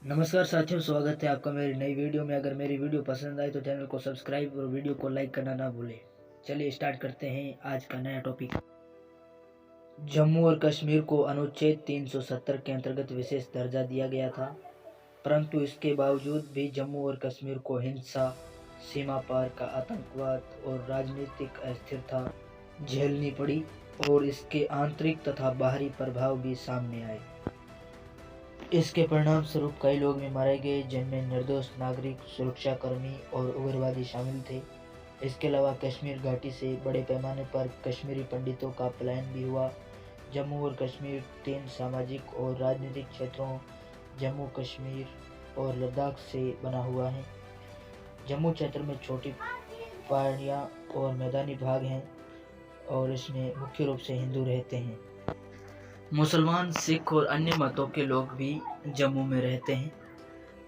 नमस्कार साथियों, स्वागत है आपका मेरी नई वीडियो में। अगर मेरी वीडियो पसंद आए तो चैनल को सब्सक्राइब और वीडियो को लाइक करना ना भूलें। चलिए स्टार्ट करते हैं आज का नया टॉपिक। जम्मू और कश्मीर को अनुच्छेद 370 के अंतर्गत विशेष दर्जा दिया गया था, परंतु इसके बावजूद भी जम्मू और कश्मीर को हिंसा, सीमा पार का आतंकवाद और राजनीतिक अस्थिरता झेलनी पड़ी और इसके आंतरिक तथा बाहरी प्रभाव भी सामने आए। इसके परिणाम स्वरूप कई लोग भी मारे गए, जिनमें निर्दोष नागरिक, सुरक्षाकर्मी और उग्रवादी शामिल थे। इसके अलावा कश्मीर घाटी से बड़े पैमाने पर कश्मीरी पंडितों का पलायन भी हुआ। जम्मू और कश्मीर 3 सामाजिक और राजनीतिक क्षेत्रों जम्मू कश्मीर और लद्दाख से बना हुआ है। जम्मू क्षेत्र में छोटी पहाड़ियाँ और मैदानी भाग हैं और इसमें मुख्य रूप से हिंदू रहते हैं। मुसलमान, सिख और अन्य मतों के लोग भी जम्मू में रहते हैं।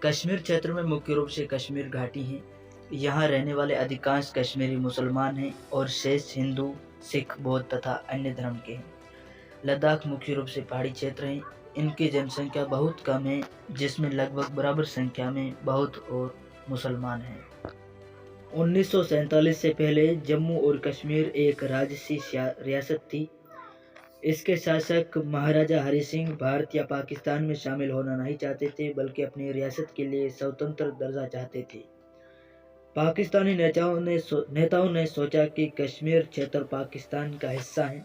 कश्मीर क्षेत्र में मुख्य रूप से कश्मीर घाटी है। यहाँ रहने वाले अधिकांश कश्मीरी मुसलमान हैं और शेष हिंदू, सिख, बौद्ध तथा अन्य धर्म के हैं। लद्दाख मुख्य रूप से पहाड़ी क्षेत्र है। इनकी जनसंख्या बहुत कम है, जिसमें लगभग बराबर संख्या में बौद्ध और मुसलमान हैं। 1947 से पहले जम्मू और कश्मीर एक राजसी रियासत थी। इसके शासक महाराजा हरि सिंह भारत या पाकिस्तान में शामिल होना नहीं चाहते थे, बल्कि अपनी रियासत के लिए स्वतंत्र दर्जा चाहते थे। पाकिस्तानी नेताओं ने सोचा कि कश्मीर क्षेत्र पाकिस्तान का हिस्सा है,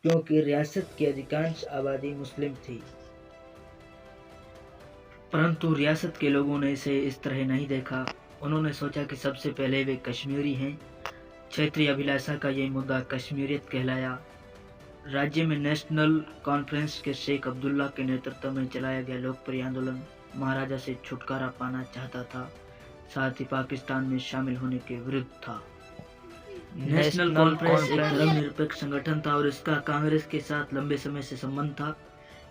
क्योंकि रियासत की अधिकांश आबादी मुस्लिम थी। परंतु रियासत के लोगों ने इसे इस तरह नहीं देखा। उन्होंने सोचा कि सबसे पहले वे कश्मीरी हैं। क्षेत्रीय अभिलाषा का ये मुद्दा कश्मीरियत कहलाया। राज्य में नेशनल कॉन्फ्रेंस के शेख अब्दुल्ला के नेतृत्व में चलाया गया लोकप्रिय आंदोलन महाराजा से छुटकारा पाना चाहता था, साथ ही पाकिस्तान में शामिल होने के विरुद्ध था। नेशनल कॉन्फ्रेंस एक धर्मनिरपेक्ष संगठन था और इसका कांग्रेस के साथ लंबे समय से संबंध था।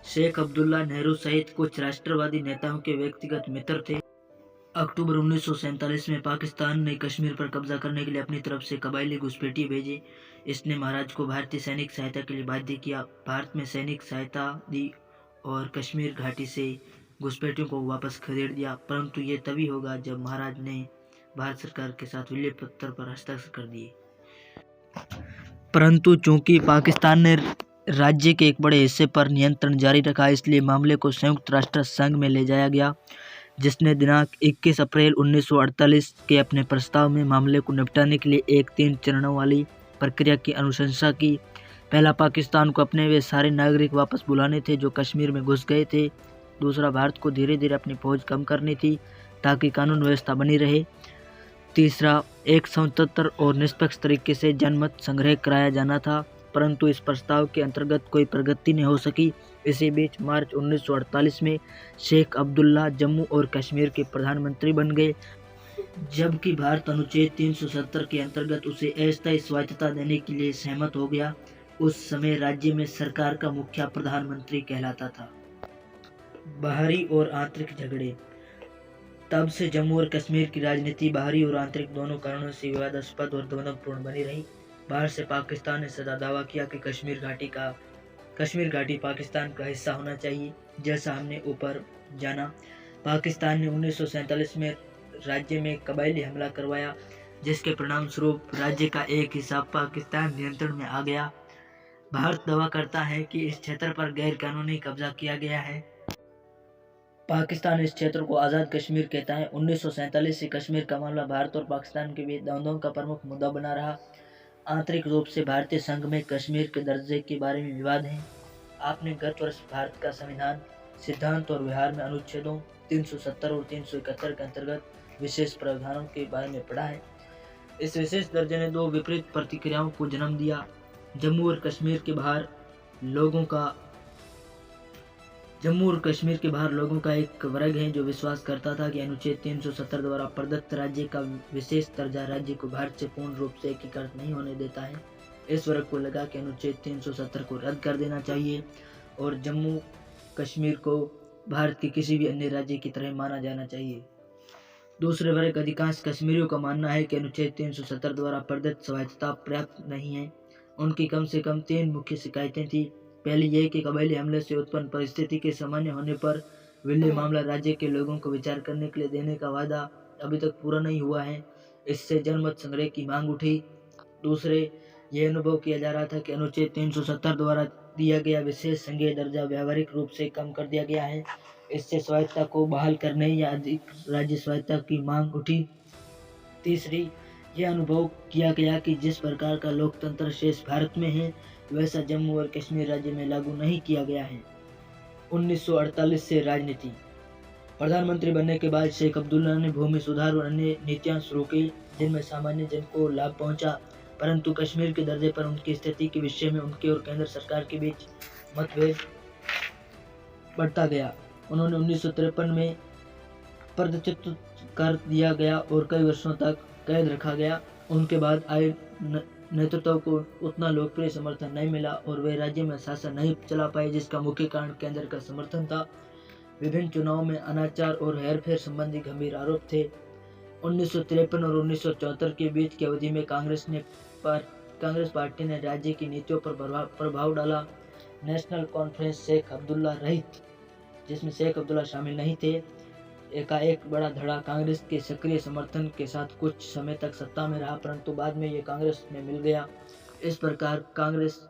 शेख अब्दुल्ला नेहरू सहित कुछ राष्ट्रवादी नेताओं के व्यक्तिगत मित्र थे। अक्टूबर 1947 में पाकिस्तान ने कश्मीर पर कब्जा करने के लिए अपनी तरफ से कबायली घुसपैठिए भेजे। इसने महाराज को भारतीय सैनिक सहायता के लिए बाध्य किया। भारत में सैनिक सहायता दी और कश्मीर घाटी से घुसपैठियों को वापस खदेड़ दिया, परंतु ये तभी होगा जब महाराज ने भारत सरकार के साथ विलय पत्र पर हस्ताक्षर कर दिए। परंतु चूंकि पाकिस्तान ने राज्य के एक बड़े हिस्से पर नियंत्रण जारी रखा, इसलिए मामले को संयुक्त राष्ट्र संघ में ले जाया गया, जिसने दिनांक 21 अप्रैल 1948 के अपने प्रस्ताव में मामले को निपटाने के लिए एक 3 चरणों वाली प्रक्रिया की अनुशंसा की। पहला, पाकिस्तान को अपने वे सारे नागरिक वापस बुलाने थे जो कश्मीर में घुस गए थे। दूसरा, भारत को धीरे धीरे अपनी फौज कम करनी थी ताकि कानून व्यवस्था बनी रहे। तीसरा, एक स्वतंत्र और निष्पक्ष तरीके से जनमत संग्रह कराया जाना था, परंतु इस प्रस्ताव के अंतर्गत कोई प्रगति नहीं हो सकी। इसी बीच मार्च 1948 में शेख अब्दुल्ला जम्मू और कश्मीर के प्रधानमंत्री बन गए, जबकि भारत अनुच्छेद 370 के अंतर्गत उसे अस्थायी स्वायत्तता देने के लिए सहमत हो गया। उस समय राज्य में सरकार का मुखिया प्रधानमंत्री कहलाता था। बाहरी और आंतरिक झगड़े। तब से जम्मू और कश्मीर की राजनीति बाहरी और आंतरिक दोनों कारणों से विवादास्पद और द्वंद्वपूर्ण बनी रही। बाहर से पाकिस्तान ने सदा दावा किया कि कश्मीर घाटी पाकिस्तान का हिस्सा होना चाहिए। जैसा हमने ऊपर जाना, पाकिस्तान ने 1947 में राज्य में कबायली हमला करवाया, जिसके परिणाम स्वरूप राज्य का एक हिस्सा पाकिस्तान नियंत्रण में आ गया। भारत दावा करता है कि इस क्षेत्र पर गैर कानूनी कब्जा किया गया है। पाकिस्तान इस क्षेत्र को आज़ाद कश्मीर कहता है। 1947 से कश्मीर का मामला भारत और पाकिस्तान के बीच द्वंद्व का प्रमुख मुद्दा बना रहा। आंतरिक रूप से भारतीय संघ में कश्मीर के दर्जे के बारे में विवाद है। आपने गत वर्ष भारत का संविधान, सिद्धांत और व्यवहार में अनुच्छेदों 370 और 371 के अंतर्गत विशेष प्रावधानों के बारे में पढ़ा है। इस विशेष दर्जे ने 2 विपरीत प्रतिक्रियाओं को जन्म दिया। जम्मू और कश्मीर के बाहर लोगों का एक वर्ग है जो विश्वास करता था कि अनुच्छेद 370 द्वारा प्रदत्त राज्य का विशेष दर्जा राज्य को भारत से पूर्ण रूप से एकीकृत नहीं होने देता है। इस वर्ग को लगा कि अनुच्छेद 370 को रद्द कर देना चाहिए और जम्मू कश्मीर को भारत के किसी भी अन्य राज्य की तरह माना जाना चाहिए। दूसरे वर्ग अधिकांश कश्मीरियों का मानना है कि अनुच्छेद 370 द्वारा प्रदत्त स्वायत्तता पर्याप्त नहीं है। उनकी कम से कम 3 मुख्य शिकायतें थी। पहली, यह कि कबायली हमले से उत्पन्न परिस्थिति के सामान्य होने पर विलय मामला राज्य के लोगों को विचार करने के लिए देने का वादा अभी तक पूरा नहीं हुआ है। इससे जनमत संग्रह की मांग उठी। दूसरे, यह अनुभव किया जा रहा था कि अनुच्छेद 370 द्वारा दिया गया विशेष संघीय दर्जा व्यावहारिक रूप से कम कर दिया गया है। इससे स्वायत्तता को बहाल करने या अधिक राज्य स्वायत्तता की मांग उठी। तीसरी, यह अनुभव किया गया कि जिस प्रकार का लोकतंत्र शेष भारत में है वैसा जम्मू और कश्मीर राज्य में लागू नहीं किया गया है। 1948 से राजनीति। प्रधानमंत्री बनने के बाद शेख अब्दुल्ला ने भूमि सुधार और अन्य नीतियां शुरू की जिनमें सामान्य जन को लाभ पहुंचा, परंतु कश्मीर के दर्जे पर उनकी स्थिति के विषय में उनके और केंद्र सरकार के बीच मतभेद बढ़ता गया। उन्होंने 1953 में पदच्युत कर दिया गया और कई वर्षों तक कैद रखा गया। उनके बाद आए नेतृत्व को उतना लोकप्रिय समर्थन नहीं मिला और वे राज्य में शासन नहीं चला पाए, जिसका मुख्य कारण केंद्र का समर्थन था। विभिन्न चुनावों में अनाचार और हेरफेर संबंधी गंभीर आरोप थे। 1953 और 1974 के बीच की अवधि में कांग्रेस पार्टी ने राज्य की नीतियों पर प्रभाव डाला। नेशनल कॉन्फ्रेंस शेख अब्दुल्ला रहित, जिसमें शेख अब्दुल्ला शामिल नहीं थे, एकाएक बड़ा धड़ा कांग्रेस के सक्रिय समर्थन के साथ कुछ समय तक सत्ता में रहा, परंतु बाद में ये कांग्रेस में मिल गया। इस प्रकार कांग्रेस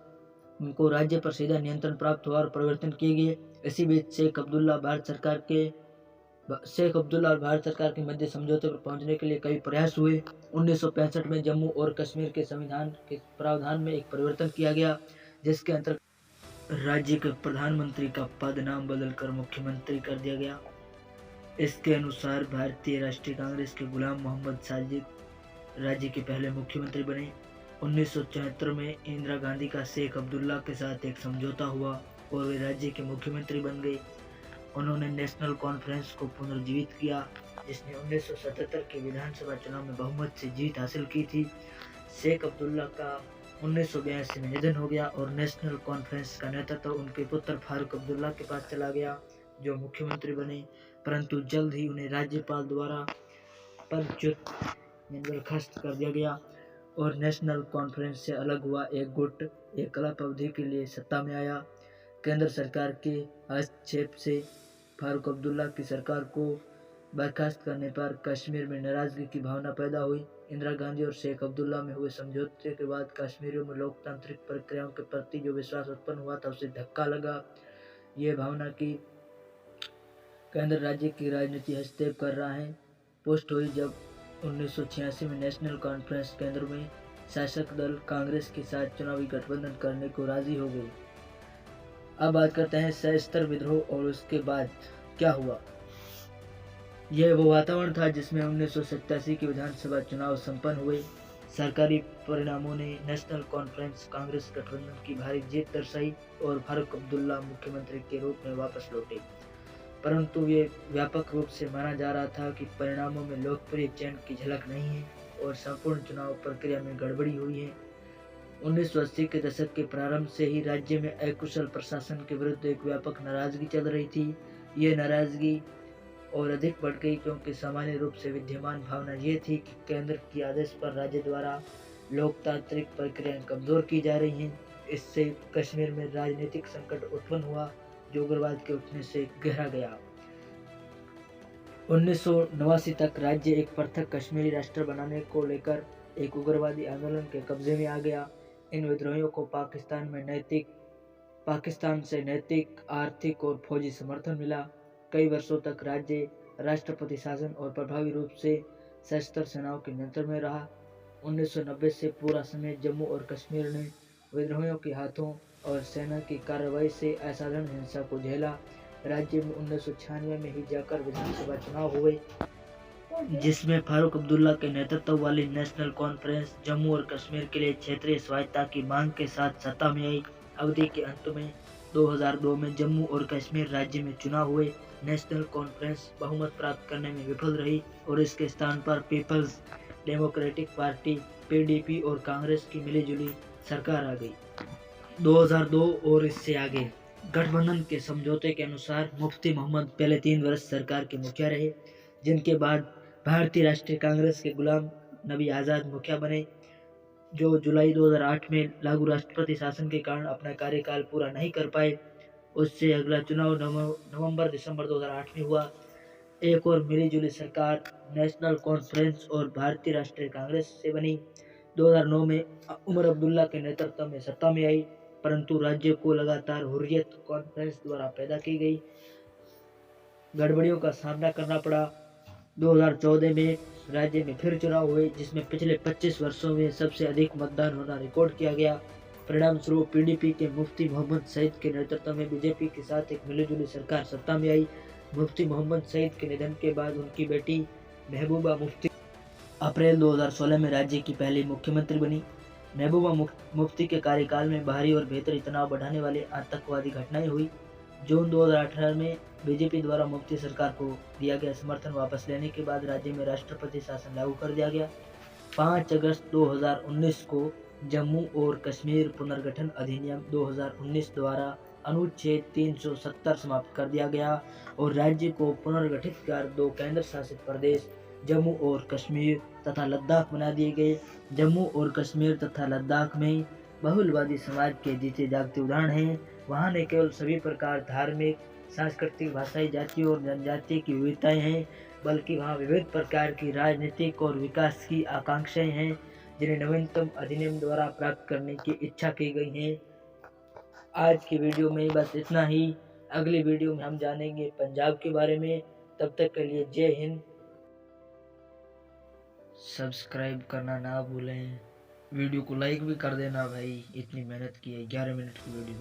को राज्य पर सीधा नियंत्रण प्राप्त हुआ और परिवर्तन किए गए। इसी बीच शेख अब्दुल्ला और भारत सरकार के मध्य समझौते पर पहुंचने के लिए कई प्रयास हुए। 1965 में जम्मू और कश्मीर के संविधान के प्रावधान में एक परिवर्तन किया गया, जिसके अंतर्गत राज्य के प्रधानमंत्री का पद नाम बदलकर मुख्यमंत्री कर दिया गया। इसके अनुसार भारतीय राष्ट्रीय कांग्रेस के गुलाम मोहम्मद साजिद राज्य के पहले मुख्यमंत्री बने। 1974 में इंदिरा गांधी का शेख अब्दुल्ला के साथ एक समझौता हुआ और वे राज्य के मुख्यमंत्री बन गए। उन्होंने नेशनल कॉन्फ्रेंस को पुनर्जीवित किया, जिसने 1977 के विधानसभा चुनाव में बहुमत से जीत हासिल की थी। शेख अब्दुल्ला का 1982 में निधन हो गया और नेशनल कॉन्फ्रेंस का नेतृत्व उनके पुत्र फारूक अब्दुल्ला के पास चला गया, जो मुख्यमंत्री बने, परंतु जल्द ही उन्हें राज्यपाल द्वारा पदच्युत बर्खास्त कर दिया गया और नेशनल कॉन्फ्रेंस से अलग हुआ एक गुट एक अल्प अवधि के लिए सत्ता में आया। केंद्र सरकार के हस्तक्षेप से फारूक अब्दुल्ला की सरकार को बर्खास्त करने पर कश्मीर में नाराजगी की भावना पैदा हुई। इंदिरा गांधी और शेख अब्दुल्ला में हुए समझौते के बाद कश्मीरियों में लोकतांत्रिक प्रक्रियाओं के प्रति जो विश्वास उत्पन्न हुआ था उसे धक्का लगा। ये भावना की केंद्र राज्य की राजनीति हस्तक्षेप कर रहा है पुष्ट हुई जब 1986 में नेशनल कॉन्फ्रेंस केंद्र में शासक दल कांग्रेस के साथ चुनावी गठबंधन करने को राजी हो गई। अब बात करते हैं सशस्त्र विद्रोह और उसके बाद क्या हुआ। यह वो वातावरण था जिसमें 1987 के विधानसभा चुनाव संपन्न हुए। सरकारी परिणामों ने नेशनल कॉन्फ्रेंस कांग्रेस गठबंधन की भारी जीत दर्शाई और फारूक अब्दुल्ला मुख्यमंत्री के रूप में वापस लौटे, परंतु ये व्यापक रूप से माना जा रहा था कि परिणामों में लोकप्रिय चयन की झलक नहीं है और संपूर्ण चुनाव प्रक्रिया में गड़बड़ी हुई है। 1980 के दशक के प्रारंभ से ही राज्य में अकुशल प्रशासन के विरुद्ध एक व्यापक नाराजगी चल रही थी। ये नाराजगी और अधिक बढ़ गई क्योंकि सामान्य रूप से विद्यमान भावना ये थी कि केंद्र के आदेश पर राज्य द्वारा लोकतांत्रिक प्रक्रियाएं कमजोर की जा रही हैं। इससे कश्मीर में राजनीतिक संकट उत्पन्न हुआ जो उग्रवाद के उठने से गहरा गया। 1989 तक राज्य एक पृथक कश्मीरी राष्ट्र बनाने को लेकर एक उग्रवादी आंदोलन के कब्जे में आ गया। इन विद्रोहियों को पाकिस्तान से नैतिक, आर्थिक और फौजी समर्थन मिला। कई वर्षों तक राज्य राष्ट्रपति शासन और प्रभावी रूप से सशस्त्र सेनाओं के नियंत्रण में रहा। 1990 से पूरा समय जम्मू और कश्मीर ने विद्रोहियों के हाथों और सेना की कार्रवाई से असाधारण हिंसा को झेला। राज्य में 1996 में ही जाकर विधानसभा चुनाव हुए, जिसमें फारूक अब्दुल्ला के नेतृत्व वाली नेशनल कॉन्फ्रेंस जम्मू और कश्मीर के लिए क्षेत्रीय स्वायत्तता की मांग के साथ सत्ता में आई। अवधि के अंत में 2002 में जम्मू और कश्मीर राज्य में चुनाव हुए। नेशनल कॉन्फ्रेंस बहुमत प्राप्त करने में विफल रही और इसके स्थान पर पीपल्स डेमोक्रेटिक पार्टी (पीडीपी) और कांग्रेस की मिलीजुली सरकार आ गई। 2002 और इससे आगे गठबंधन के समझौते के अनुसार मुफ्ती मोहम्मद पहले 3 वर्ष सरकार के मुखिया रहे, जिनके बाद भारतीय राष्ट्रीय कांग्रेस के गुलाम नबी आज़ाद मुखिया बने, जो जुलाई 2008 में लागू राष्ट्रपति शासन के कारण अपना कार्यकाल पूरा नहीं कर पाए। उससे अगला चुनाव नवंबर दिसंबर 2008 में हुआ। एक और मिली-जुली सरकार नेशनल कॉन्फ्रेंस और भारतीय राष्ट्रीय कांग्रेस से बनी। 2009 में उमर अब्दुल्ला के नेतृत्व में सत्ता में आई, परंतु राज्य को लगातार हुर्रियत कॉन्फ्रेंस द्वारा पैदा की गई गड़बड़ियों का सामना करना पड़ा। 2014 में राज्य में फिर चुनाव हुए, जिसमें पिछले 25 वर्षों में सबसे अधिक मतदान होना रिकॉर्ड किया गया। परिणाम स्वरूप पीडीपी के मुफ्ती मोहम्मद सईद के नेतृत्व में बीजेपी के साथ एक मिलीजुली सरकार सत्ता में आई। मुफ्ती मोहम्मद सईद के निधन के बाद उनकी बेटी महबूबा मुफ्ती अप्रैल 2016 में राज्य की पहली मुख्यमंत्री बनी। महबूबा मुफ्ती के कार्यकाल में बाहरी और भीतरी तनाव बढ़ाने वाली आतंकवादी घटनाएं हुई। जून 2018 में बीजेपी द्वारा मुफ्ती सरकार को दिया गया समर्थन वापस लेने के बाद राज्य में राष्ट्रपति शासन लागू कर दिया गया। 5 अगस्त 2019 को जम्मू और कश्मीर पुनर्गठन अधिनियम 2019 द्वारा अनुच्छेद 370 समाप्त कर दिया गया और राज्य को पुनर्गठित कर 2 केंद्र शासित प्रदेश जम्मू और कश्मीर तथा लद्दाख बना दिए गए। जम्मू और कश्मीर तथा लद्दाख में बहुलवादी समाज के जीते जागते उदाहरण हैं। वहाँ न केवल सभी प्रकार धार्मिक, सांस्कृतिक, भाषाई, जाति और जनजाति की विविधताएं हैं, बल्कि वहाँ विविध प्रकार की राजनीतिक और विकास की आकांक्षाएं हैं, जिन्हें नवीनतम अधिनियम द्वारा प्राप्त करने की इच्छा की गई है। आज की वीडियो में बस इतना ही। अगली वीडियो में हम जानेंगे पंजाब के बारे में। तब तक के लिए जय हिंद। सब्सक्राइब करना ना भूलें, वीडियो को लाइक भी कर देना भाई, इतनी मेहनत की है 11 मिनट की वीडियो।